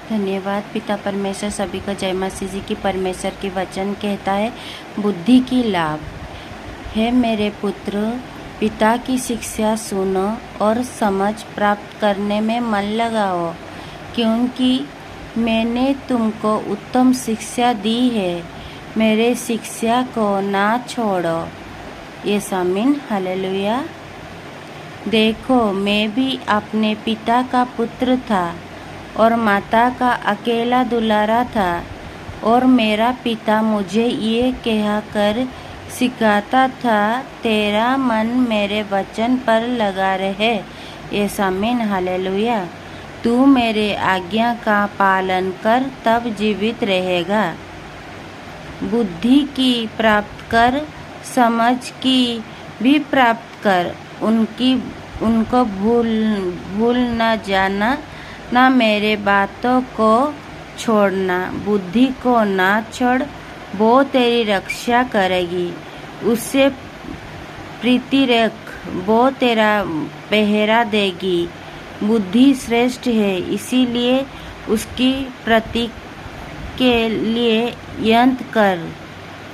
धन्यवाद। पिता परमेश्वर सभी को जय मसीह जी की। परमेश्वर के वचन कहता है बुद्धि की लाभ है। मेरे पुत्र, पिता की शिक्षा सुनो और समझ प्राप्त करने में मन लगाओ, क्योंकि मैंने तुमको उत्तम शिक्षा दी है। मेरे शिक्षा को ना छोड़ो। ये आमीन। हालेलुया। देखो, मैं भी अपने पिता का पुत्र था और माता का अकेला दुलारा था, और मेरा पिता मुझे ये कहकर सिखाता था, तेरा मन मेरे वचन पर लगा रहे। ये आमीन। हालेलुया। तू मेरे आज्ञा का पालन कर, तब जीवित रहेगा। बुद्धि की प्राप्त कर, समझ की भी प्राप्त कर। उनको भूल न जाना, ना मेरे बातों को छोड़ना। बुद्धि को ना छोड़, वो तेरी रक्षा करेगी। उससे प्रीति रख, वो तेरा पहरा देगी। बुद्धि श्रेष्ठ है, इसीलिए उसकी प्रति के लिए यत्न कर।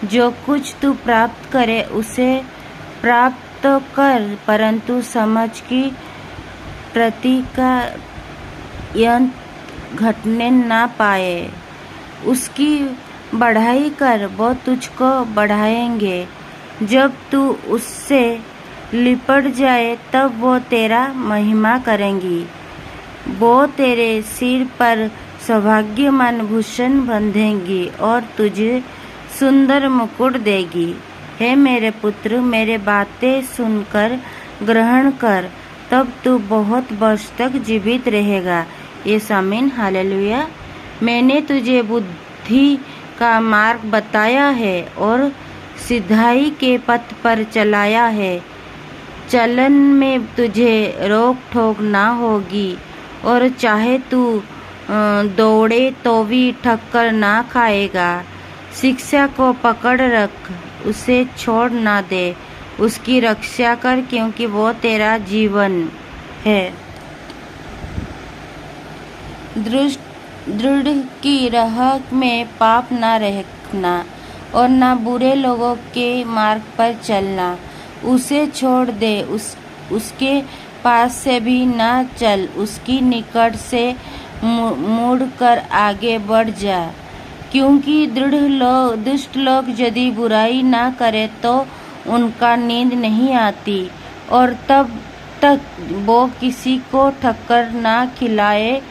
जो कुछ तू प्राप्त करे उसे प्राप्त तो कर, परंतु समझ की प्रति का यत्न घटने ना पाए। उसकी बढ़ाई कर, वो तुझको बढ़ाएंगे। जब तू उससे लिपट जाए, तब वो तेरा महिमा करेंगी। वो तेरे सिर पर सौभाग्यमान भूषण बंधेंगी और तुझे सुंदर मुकुट देगी। हे मेरे पुत्र, मेरे बातें सुनकर ग्रहण कर, तब तू बहुत वर्ष तक जीवित रहेगा। ये आमीन। हालेलुया। मैंने तुझे बुद्धि का मार्ग बताया है और सिधाई के पथ पर चलाया है। चलन में तुझे रोक टोक ना होगी, और चाहे तू दौड़े तो भी ठक्कर ना खाएगा। शिक्षा को पकड़ रख, उसे छोड़ ना दे। उसकी रक्षा कर, क्योंकि वो तेरा जीवन है। दृढ़ की राह में पाप ना रखना, और ना बुरे लोगों के मार्ग पर चलना। उसे छोड़ दे, उसके पास से भी ना चल। उसकी निकट से मुड़कर आगे बढ़ जा, क्योंकि दुष्ट लोग यदि बुराई ना करे तो उनका नींद नहीं आती, और तब तक वो किसी को ठक्कर ना खिलाए,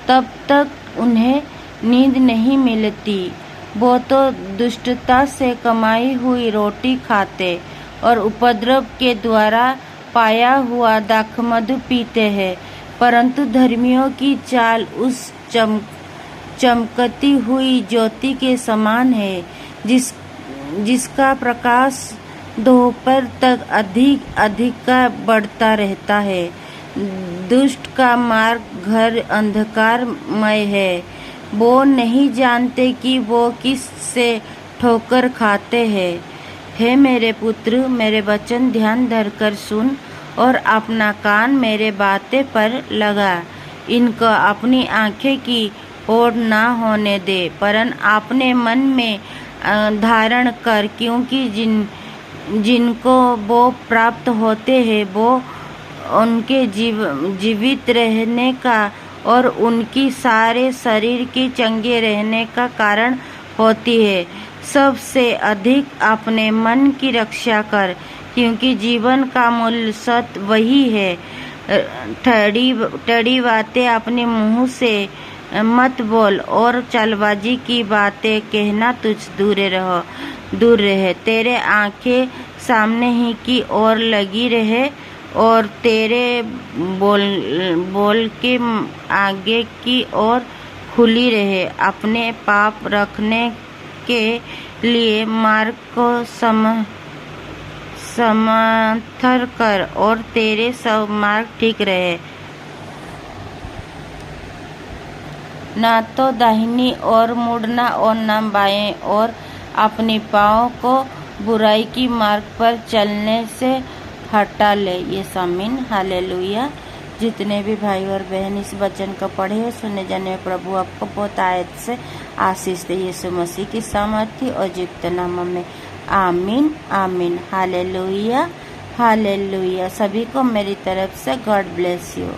तब तक उन्हें नींद नहीं मिलती। वो तो दुष्टता से कमाई हुई रोटी खाते और उपद्रव के द्वारा पाया हुआ दाखमधु पीते हैं। परंतु धर्मियों की चाल उस चमकती हुई ज्योति के समान है, जिसका प्रकाश दोपहर तक अधिक बढ़ता रहता है। दुष्ट का मार्ग घर अंधकारमय है। वो नहीं जानते कि वो किस से ठोकर खाते हैं। हे मेरे पुत्र, मेरे वचन ध्यान धरकर सुन और अपना कान मेरे बातें पर लगा। इनको अपनी आंखें की ओर ना होने दे, परन अपने मन में धारण कर, क्योंकि जिनको वो प्राप्त होते हैं, वो उनके जीवित रहने का और उनकी सारे शरीर के चंगे रहने का कारण होती है। सबसे अधिक अपने मन की रक्षा कर, क्योंकि जीवन का मूल सत्य वही है। टड़ी बातें अपने मुंह से मत बोल, और चालबाजी की बातें कहना तुझ दूर रहे। तेरे आंखें सामने ही की ओर लगी रहे, और तेरे बोल के आगे की ओर खुली रहे। अपने पाप रखने के लिए मार्ग को समर्थन कर, और तेरे सब मार्ग ठीक रहे। ना तो दाहिनी ओर मुड़ना और ना बाएं ओर। अपने पाँव को बुराई की मार्ग पर चलने से हटा ले। ये आमीन। हालेलुया। जितने भी भाई और बहन इस वचन को पढ़े और सुने जाने, प्रभु आपको बहुत आयत से आशीष दे। यीशु मसीह की सामर्थ्य और जीवित नाम में आमीन आमीन। Hallelujah hallelujah. सभी को मेरी तरफ से गॉड ब्लेस यू।